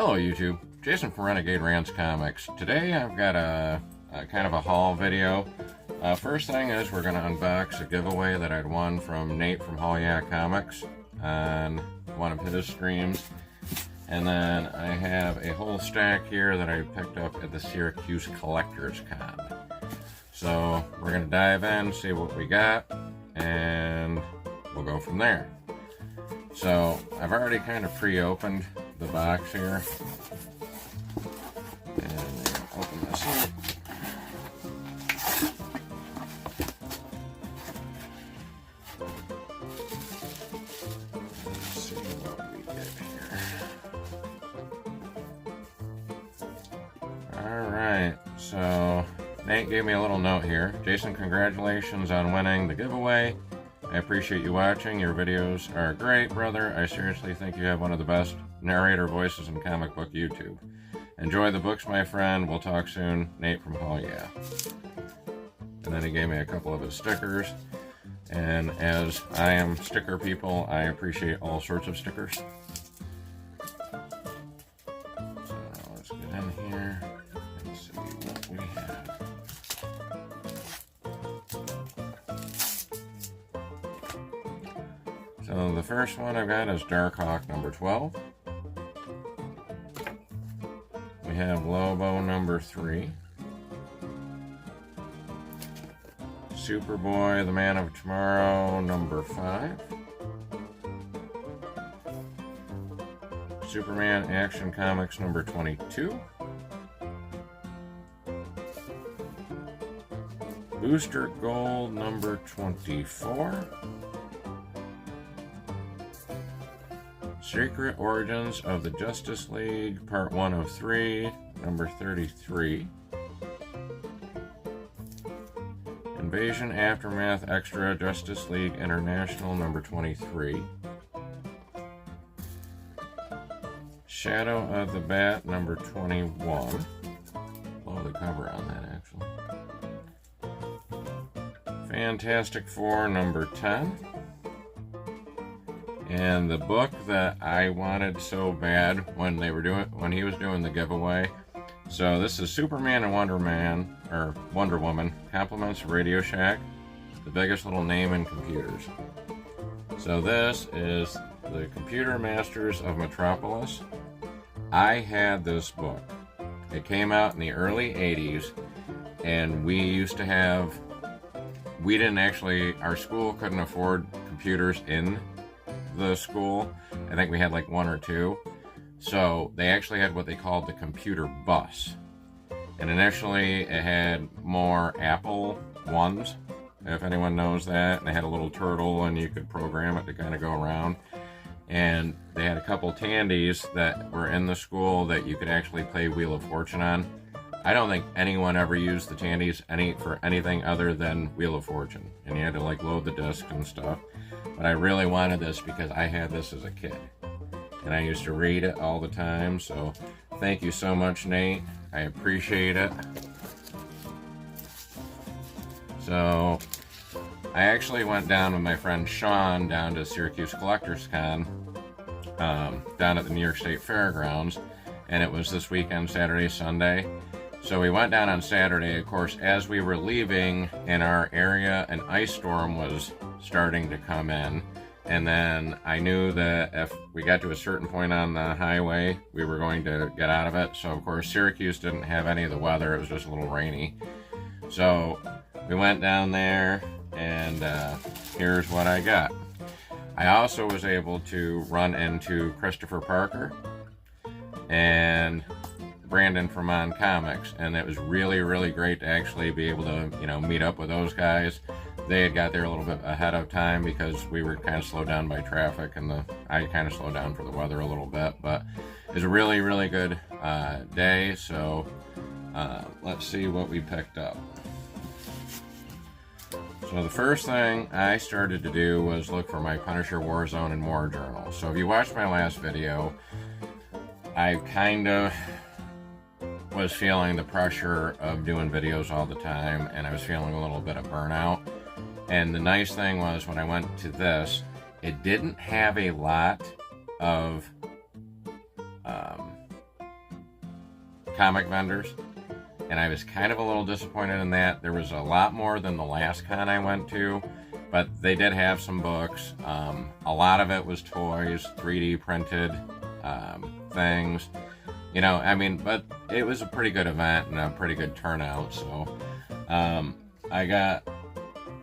Hello YouTube, Jason from Renegade Rants Comics. Today I've got a kind of a haul video. First thing is we're going to unbox a giveaway that I'd won from Nate from Hall Yeah Comics on one of his streams. And then I have a whole stack here that I picked up at the Syracuse Collectors Con. So we're going to dive in, see what we got, and we'll go from there. So I've already kind of pre-opened the box here, and I'm going to open this up. Let's see what we get here. Alright, so Nate gave me a little note here. Jason, congratulations on winning the giveaway. I appreciate you watching. Your videos are great, brother. I seriously think you have one of the best narrator voices in comic book YouTube. Enjoy the books, my friend. We'll talk soon. Nate from Hall Yeah. And then he gave me a couple of his stickers. And as I am sticker people, I appreciate all sorts of stickers. So let's get in here and see what we have. So the first one I've got is Darkhawk number 12. We have Lobo number 3. Superboy, the Man of Tomorrow number 5. Superman Action Comics number 22. Booster Gold number 24. Secret Origins of the Justice League, Part 1 of 3, number 33. Invasion Aftermath Extra Justice League International, number 23. Shadow of the Bat, number 21. Blow the cover on that, actually. Fantastic Four, number 10. And the book that I wanted so bad when he was doing the giveaway. So this is Superman and Wonder Woman, compliments of Radio Shack, the biggest little name in computers. So this is the Computer Masters of Metropolis. I had this book. It came out in the early 80s, and our school couldn't afford computers in the school. I think we had like 1 or 2. So they actually had what they called the computer bus. And initially it had more Apple ones, if anyone knows that. And they had a little turtle and you could program it to kind of go around. And they had a couple Tandies that were in the school that you could actually play Wheel of Fortune on. I don't think anyone ever used the Tandies for anything other than Wheel of Fortune. And you had to like load the disc and stuff. But I really wanted this because I had this as a kid. And I used to read it all the time. So thank you so much, Nate. I appreciate it. So I actually went down with my friend Sean down to Syracuse Collectors Con down at the New York State Fairgrounds. And it was this weekend, Saturday, Sunday. So we went down on Saturday. Of course, as we were leaving in our area, an ice storm was starting to come in. And then I knew that if we got to a certain point on the highway, we were going to get out of it. So, of course, Syracuse didn't have any of the weather. It was just a little rainy. So we went down there, and here's what I got. I also was able to run into Christopher Parker and Brandon from On Comics, and it was really, really great to actually be able to, meet up with those guys. They had got there a little bit ahead of time because we were kind of slowed down by traffic, and I kind of slowed down for the weather a little bit, but it was a really, really good day. So let's see what we picked up. So the first thing I started to do was look for my Punisher Warzone and More journal. So if you watched my last video, I kind of was feeling the pressure of doing videos all the time, and I was feeling a little bit of burnout. And the nice thing was, when I went to this, it didn't have a lot of comic vendors, and I was kind of a little disappointed in that. There was a lot more than the last con I went to, but they did have some books. A lot of it was toys, 3D printed things. You know, I mean, but it was a pretty good event and a pretty good turnout. So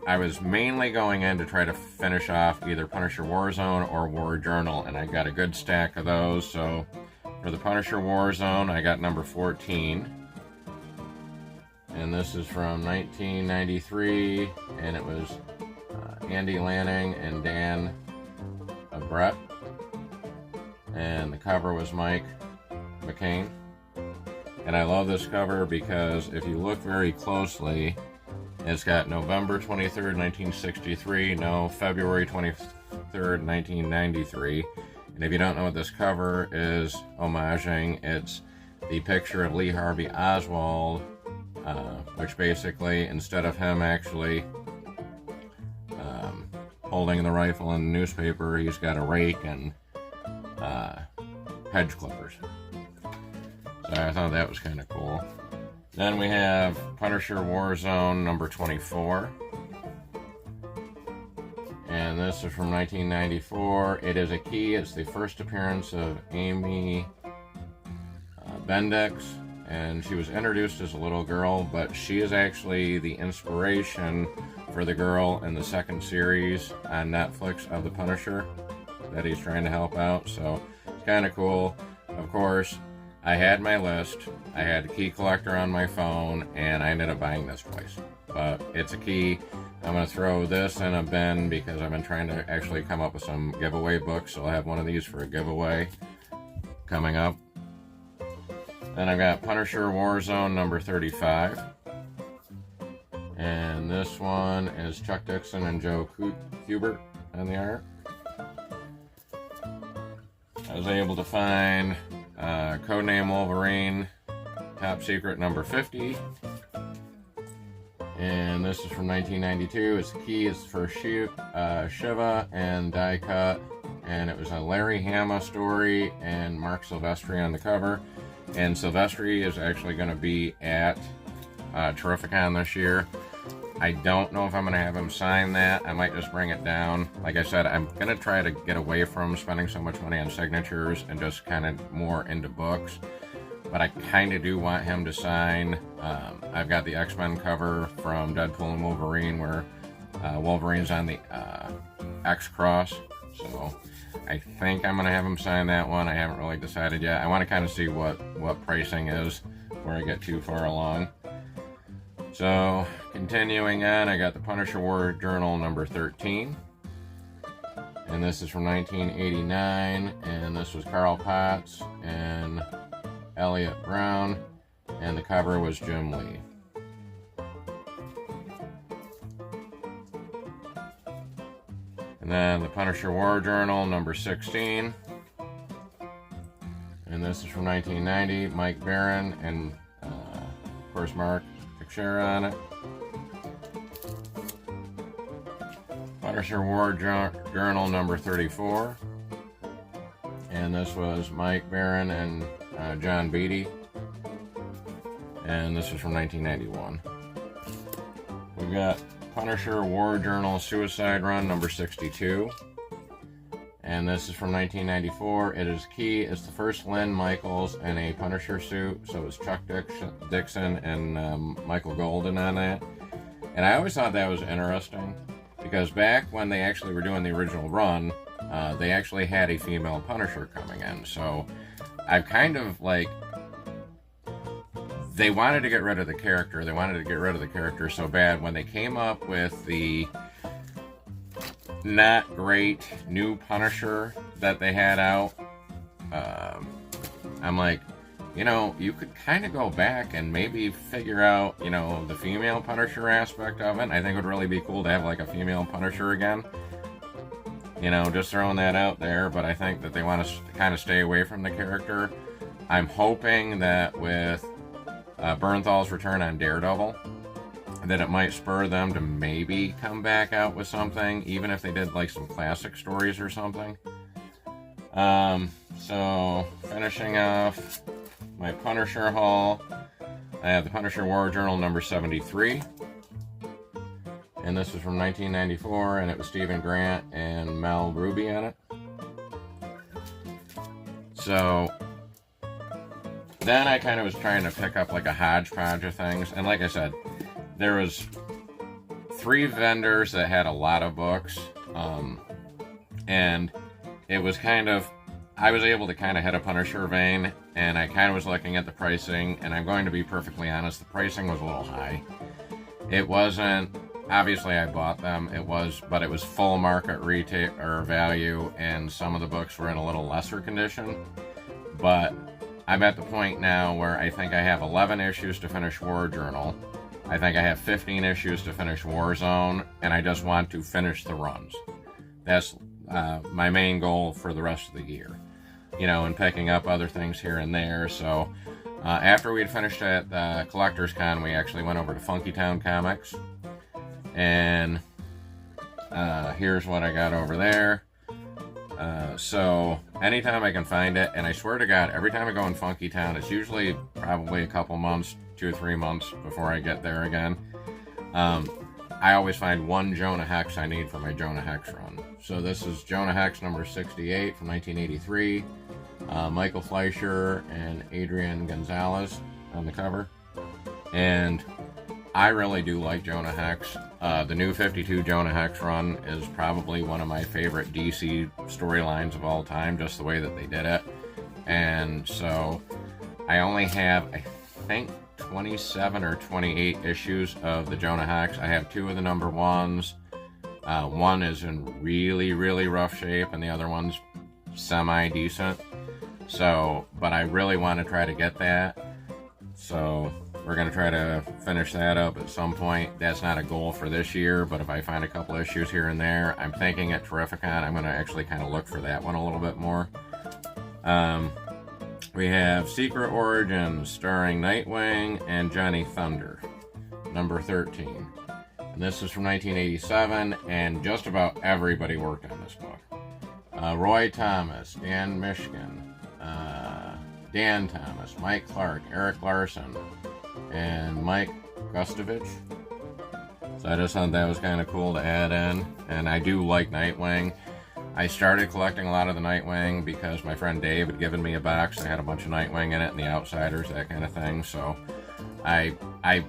I was mainly going in to try to finish off either Punisher Warzone or War Journal, and I got a good stack of those. So for the Punisher Warzone, I got number 14. And this is from 1993, and it was Andy Lanning and Dan Brett. And the cover was Mike McCain. And I love this cover because if you look very closely, it's got November 23rd, 1963, no, February 23rd, 1993. And if you don't know what this cover is homaging, it's the picture of Lee Harvey Oswald, which basically, instead of him actually holding the rifle in the newspaper, he's got a rake and hedge clippers. So I thought that was kind of cool. Then we have Punisher Warzone number 24. And this is from 1994. It is a key. It's the first appearance of Amy Bendix. And she was introduced as a little girl, but she is actually the inspiration for the girl in the second series on Netflix of the Punisher that he's trying to help out. So it's kind of cool. Of course, I had my list. I had a key collector on my phone, and I ended up buying this twice. But it's a key. I'm going to throw this in a bin because I've been trying to actually come up with some giveaway books. So I'll have one of these for a giveaway coming up. Then I've got Punisher Warzone number 35. And this one is Chuck Dixon and Joe Kubert on the art. I was able to find Codename Wolverine, Top Secret number 50. And this is from 1992. It's the key. It's for Shiva and die cut. And it was a Larry Hama story and Mark Silvestri on the cover. And Silvestri is actually going to be at Terrificon this year. I don't know if I'm going to have him sign that. I might just bring it down. Like I said, I'm going to try to get away from spending so much money on signatures and just kind of more into books. But I kind of do want him to sign. I've got the X-Men cover from Deadpool and Wolverine where Wolverine's on the X-Cross. So I think I'm going to have him sign that one. I haven't really decided yet. I want to kind of see what pricing is before I get too far along. So, continuing on, I got the Punisher War Journal number 13. And this is from 1989. And this was Carl Potts and Elliot Brown. And the cover was Jim Lee. And then the Punisher War Journal number 16. And this is from 1990. Mike Barron and, of course, Mark Teixeira on it. Punisher War Journal number 34. And this was Mike Barron and John Beatty. And this was from 1991. We've got Punisher War Journal Suicide Run number 62. And this is from 1994. It is key. It's the first Lynn Michaels in a Punisher suit. So it's Chuck Dixon and Michael Golden on that. And I always thought that was interesting because back when they actually were doing the original run, they actually had a female Punisher coming in. So I've kind of like, they wanted to get rid of the character. They wanted to get rid of the character so bad when they came up with the not great new Punisher that they had out. I'm like, you know, you could kind of go back and maybe figure out, you know, the female Punisher aspect of it. I think it would really be cool to have like a female Punisher again. You know, just throwing that out there, but I think that they want to kind of stay away from the character. I'm hoping that with Bernthal's return on Daredevil, that it might spur them to maybe come back out with something, even if they did like some classic stories or something. So finishing off my Punisher haul. I have the Punisher War Journal number 73. And this is from 1994, and it was Stephen Grant and Mel Ruby on it. So then I kind of was trying to pick up like a hodgepodge of things. And like I said, there was 3 vendors that had a lot of books. And it was kind of, I was able to kind of hit a Punisher vein, and I kind of was looking at the pricing, and I'm going to be perfectly honest, the pricing was a little high. It wasn't, obviously I bought them, but it was full market retail or value, and some of the books were in a little lesser condition. But I'm at the point now where I think I have 11 issues to finish War Journal. I think I have 15 issues to finish Warzone, and I just want to finish the runs. That's my main goal for the rest of the year, you know, and picking up other things here and there. So after we had finished at the Collectors Con, we actually went over to Funky Town Comics, and here's what I got over there. So anytime I can find it, and I swear to God, every time I go in Funky Town, it's usually probably a couple months, 2 or 3 months before I get there again. I always find one Jonah Hex I need for my Jonah Hex run. So this is Jonah Hex number 68 from 1983. Michael Fleischer and Adrian Gonzalez on the cover. And I really do like Jonah Hex. The new 52 Jonah Hex run is probably one of my favorite DC storylines of all time, just the way that they did it. And so I only have, I think, 27 or 28 issues of the Jonah Hex. I have 2 of the number 1s. One is in really, really rough shape, and the other one's semi-decent. So, but I really want to try to get that. So we're going to try to finish that up at some point. That's not a goal for this year, but if I find a couple issues here and there, I'm thinking at Terrificon, I'm going to actually kind of look for that one a little bit more. We have Secret Origins starring Nightwing and Johnny Thunder, number 13. And this is from 1987, and just about everybody worked on this book. Roy Thomas, Dan Mishkin, Dan Thomas, Mike Clark, Eric Larson, and Mike Gustovich. So I just thought that was kind of cool to add in, and I do like Nightwing. I started collecting a lot of the Nightwing because my friend Dave had given me a box that had a bunch of Nightwing in it, and the Outsiders, that kind of thing. So I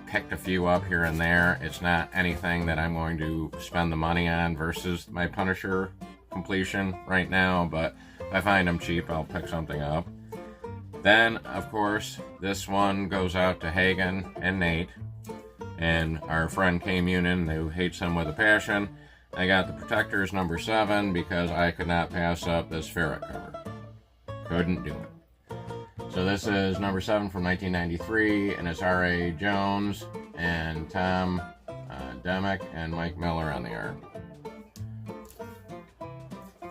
picked a few up here and there. It's not anything that I'm going to spend the money on versus my Punisher completion right now, but if I find them cheap, I'll pick something up. Then, of course, this one goes out to Hagen and Nate, and our friend K Munin, who hates him with a passion. I got the Protectors number 7 because I could not pass up this Ferret cover. Couldn't do it. So this is number 7 from 1993, and it's R.A. Jones and Tom Demick and Mike Miller on the art.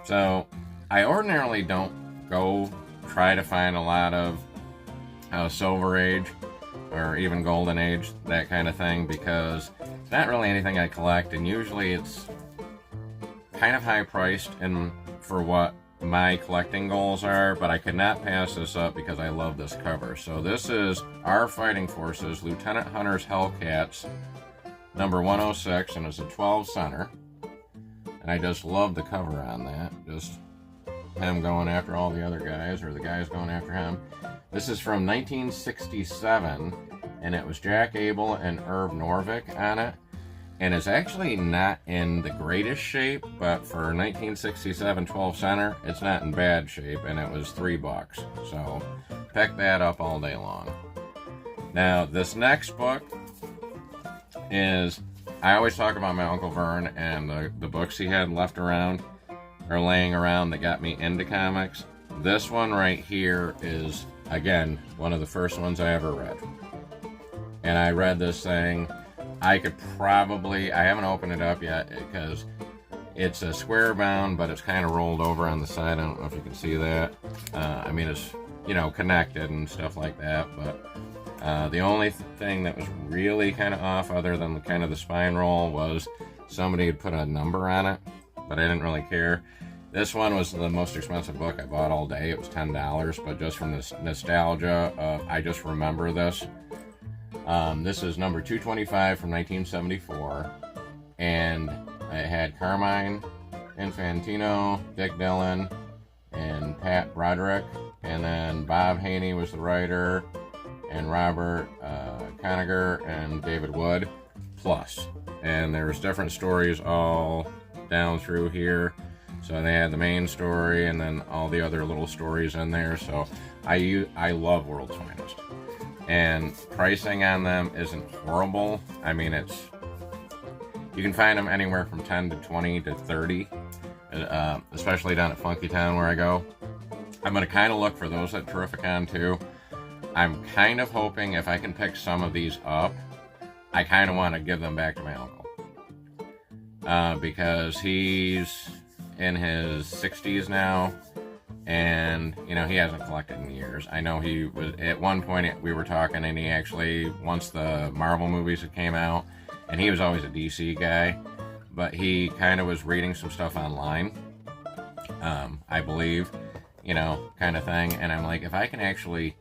So I ordinarily don't go try to find a lot of Silver Age or even Golden Age, that kind of thing, because it's not really anything I collect, and usually it's kind of high priced and for what my collecting goals are, but I could not pass this up because I love this cover. So this is Our Fighting Forces Lieutenant Hunter's Hellcats number 106, and it's a 12 center, and I just love the cover on that, just him going after all the other guys, or the guys going after him. This is from 1967, and it was Jack Abel and Irv Norvik on it. And it's actually not in the greatest shape, but for 1967 12 center, it's not in bad shape, and it was $3. So pick that up all day long. Now, this next book is, I always talk about my Uncle Vern and the books he had left around, or laying around, that got me into comics. This one right here is, again, one of the first ones I ever read. And I read this thing. I could probably, I haven't opened it up yet because it's a square bound, but it's kind of rolled over on the side. I don't know if you can see that. I mean, it's, you know, connected and stuff like that, but the only thing that was really kind of off, other than kind of the spine roll, was somebody had put a number on it, but I didn't really care. This one was the most expensive book I bought all day. It was $10, but just from this nostalgia of, I just remember this. This is number 225 from 1974, and it had Carmine Infantino, Dick Dillon, and Pat Broderick, and then Bob Haney was the writer, and Robert Conagher and David Wood, plus. And there's different stories all down through here. So they had the main story and then all the other little stories in there. So I love World's Finest. And pricing on them isn't horrible. I mean, you can find them anywhere from 10 to 20 to 30, especially down at Funky Town where I go. I'm going to kind of look for those at Terrificon too. I'm kind of hoping if I can pick some of these up, I kind of want to give them back to my uncle. Because he's in his 60s now, and he hasn't collected in years. I know he was, at one point we were talking, and he actually, once the Marvel movies had came out, and he was always a DC guy, but he kind of was reading some stuff online, I believe, kind of thing. And I'm like, if I can actually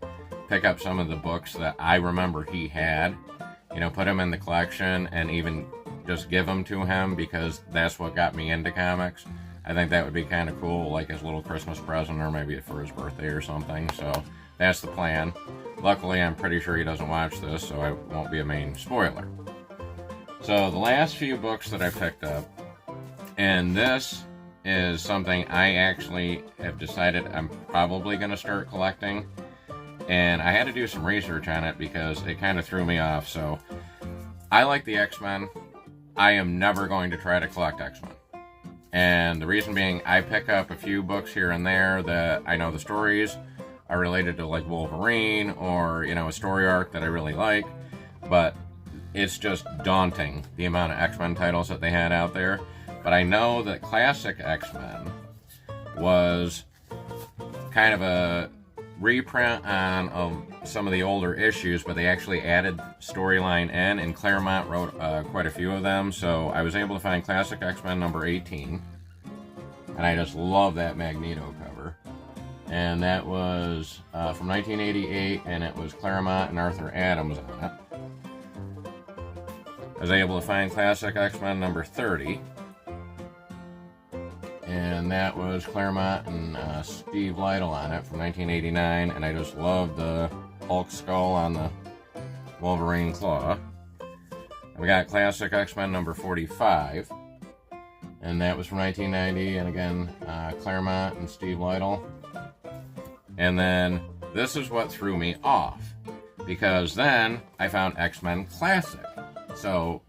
pick up some of the books that I remember he had, put them in the collection and even just give them to him, because that's what got me into comics. I think that would be kind of cool, like his little Christmas present, or maybe for his birthday or something. So that's the plan. Luckily, I'm pretty sure he doesn't watch this, so I won't be a main spoiler. So the last few books that I picked up, and this is something I actually have decided I'm probably going to start collecting. And I had to do some research on it because it kind of threw me off. So I like the X-Men. I am never going to try to collect X-Men. And the reason being, I pick up a few books here and there that I know the stories are related to, like Wolverine, or, a story arc that I really like. But it's just daunting, the amount of X-Men titles that they had out there. But I know that Classic X-Men was kind of a reprint on some of the older issues, but they actually added storyline in, and Claremont wrote quite a few of them. So I was able to find Classic X-Men number 18, and I just love that Magneto cover. And that was from 1988, and it was Claremont and Arthur Adams on it. I was able to find Classic X-Men number 30, and that was Claremont and Steve Lytle on it from 1989, and I just love the Hulk skull on the Wolverine claw. And we got Classic X-Men number 45, and that was from 1990, and again, Claremont and Steve Lytle. And then this is what threw me off, because then I found X-Men Classic. So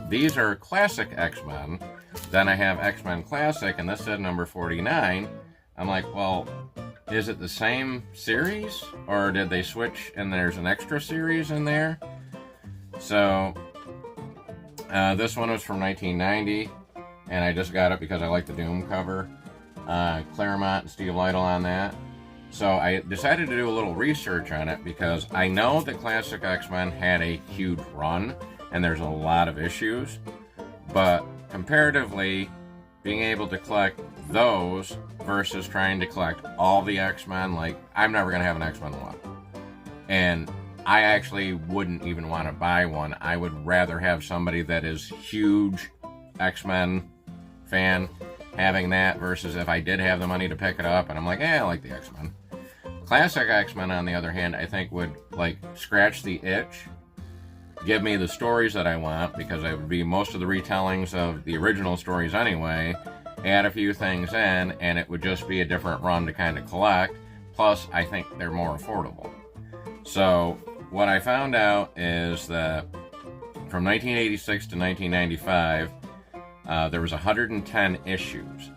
these are Classic X-Men. Then I have X-Men Classic, and this said number 49. I'm like, well, is it the same series, or did they switch and there's an extra series in there? So this one was from 1990, and I just got it because I like the Doom cover. Claremont and Steve Lytle on that. So I decided to do a little research on it, because I know that Classic X-Men had a huge run, and there's a lot of issues, but comparatively, being able to collect those versus trying to collect all the X-Men, like, I'm never going to have an X-Men one. And I actually wouldn't even want to buy one. I would rather have somebody that is huge X-Men fan having that, versus if I did have the money to pick it up and I'm like, I like the X-Men. Classic X-Men, on the other hand, I think would, like, scratch the itch, give me the stories that I want, because it would be most of the retellings of the original stories anyway, add a few things in, and it would just be a different run to kind of collect. Plus, I think they're more affordable. So what I found out is that from 1986 to 1995, there was 110 issues.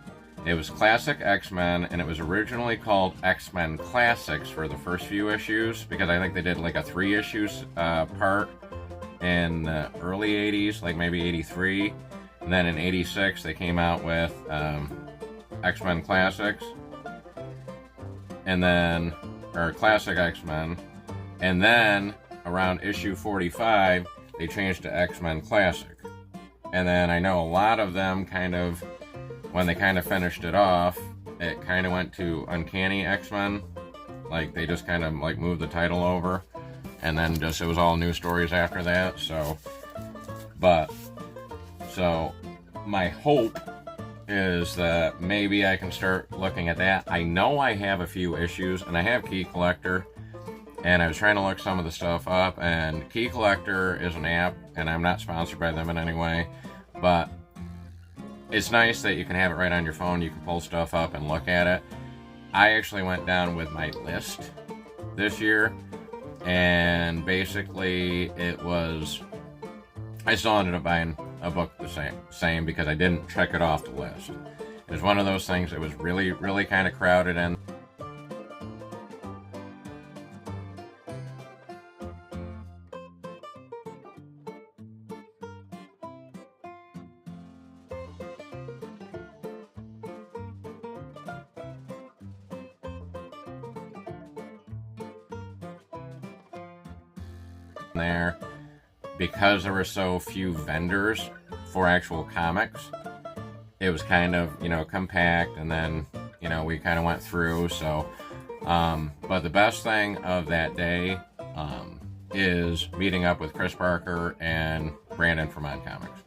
It was Classic X-Men, and it was originally called X-Men Classics for the first few issues, because I think they did like a 3 issues part in the early 80s, like maybe 83, and then in 86 they came out with X-Men Classics, and then, or Classic X-Men, and then around issue 45 they changed to X-Men Classic. And then I know a lot of them kind of when they kind of finished it off, it kind of went to Uncanny X-Men. Like, they just kind of, like, moved the title over. And then just, it was all new stories after that, so... So, my hope is that maybe I can start looking at that. I know I have a few issues, and I have Key Collector, and I was trying to look some of the stuff up, and Key Collector is an app, and I'm not sponsored by them in any way, but it's nice that you can have it right on your phone. You can pull stuff up and look at it. I actually went down with my list this year, and basically it was, I still ended up buying a book the same because I didn't check it off the list. It was one of those things that was really, really kind of crowded in. There, because there were so few vendors for actual comics, it was kind of, you know, compact, and then, you know, we kind of went through, so, but the best thing of that day, is meeting up with Chris Parker and Brandon from On Comics.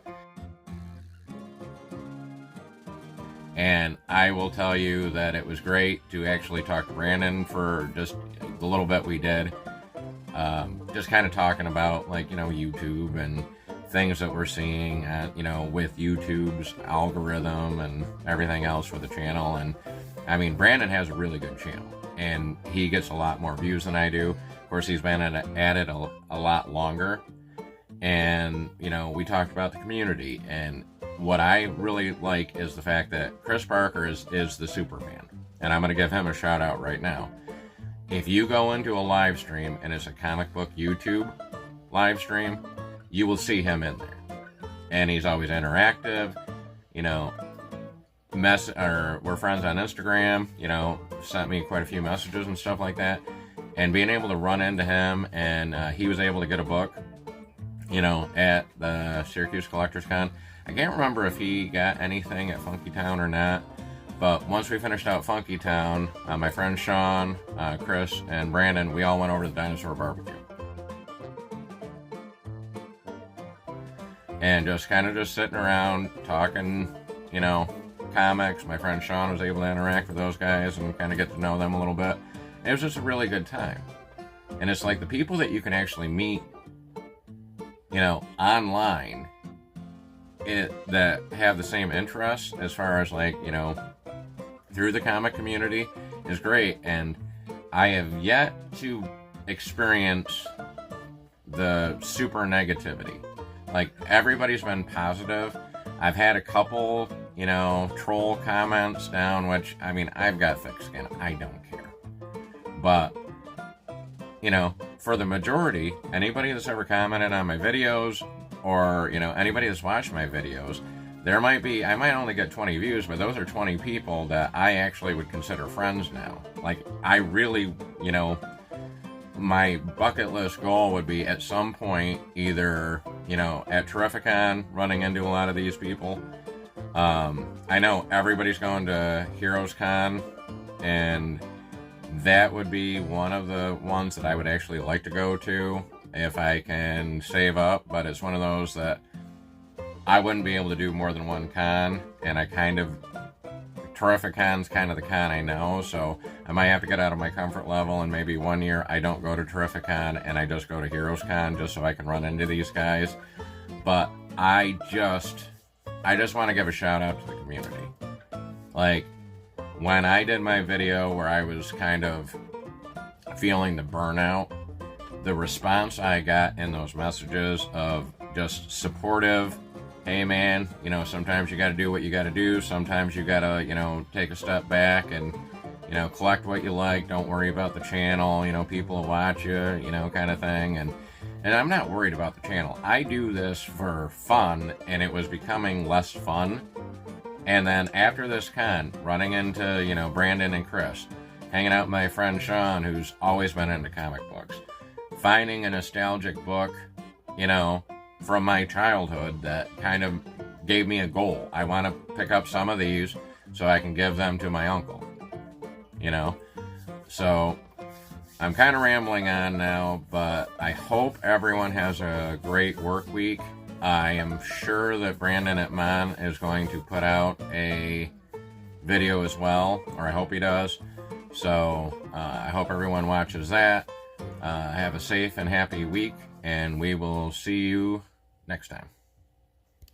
And I will tell you that it was great to actually talk to Brandon for just the little bit we did. Just kind of talking about, like, you know, YouTube and things that we're seeing, you know, with YouTube's algorithm and everything else with the channel. And I mean, Brandon has a really good channel, and he gets a lot more views than I do. Of course, he's been at it a lot longer. And, you know, we talked about the community, and what I really like is the fact that Chris Parker is the Superman. And I'm going to give him a shout out right now. If you go into a live stream and it's a comic book YouTube live stream, you will see him in there. And he's always interactive, you know, we're friends on Instagram, you know, sent me quite a few messages and stuff like that. And being able to run into him, and he was able to get a book, you know, at the Syracuse Collectors Con. I can't remember if he got anything at Funky Town or not. But once we finished out Funky Town, my friend Sean, Chris, and Brandon, we all went over to the Dinosaur Barbecue. And just kind of just sitting around, talking, you know, comics. My friend Sean was able to interact with those guys and kind of get to know them a little bit. It was just a really good time. And it's like the people that you can actually meet, you know, online, that have the same interests as far as, like, you know, through the comic community is great. And I have yet to experience the super negativity. Like, everybody's been positive. I've had a couple, you know, troll comments down, which, I mean, I've got thick skin. I don't care. But, you know, for the majority, anybody that's ever commented on my videos, or, you know, anybody that's watched my videos, I might only get 20 views, but those are 20 people that I actually would consider friends now. Like, I really, you know, my bucket list goal would be at some point, either, you know, at Terrificon, running into a lot of these people. I know everybody's going to Heroes Con, and that would be one of the ones that I would actually like to go to if I can save up, but it's one of those that I wouldn't be able to do more than one con, and Terrificon's kind of the con I know, so I might have to get out of my comfort level, and maybe one year I don't go to Terrificon and I just go to Heroes Con just so I can run into these guys. But I just want to give a shout out to the community. Like, when I did my video where I was kind of feeling the burnout, the response I got in those messages of just supportive, hey man, you know, sometimes you got to do what you got to do. Sometimes you got to, you know, take a step back and, you know, collect what you like. Don't worry about the channel. You know, people will watch you, you know, kind of thing. And I'm not worried about the channel. I do this for fun, and it was becoming less fun. And then after this con, running into, you know, Brandon and Chris, hanging out with my friend Sean, who's always been into comic books, finding a nostalgic book, you know, from my childhood that kind of gave me a goal. I want to pick up some of these so I can give them to my uncle, you know. So I'm kind of rambling on now, but I hope everyone has a great work week. I am sure that Brandon at Mon is going to put out a video as well, or I hope he does. So I hope everyone watches that. Have a safe and happy week, and we will see you next time.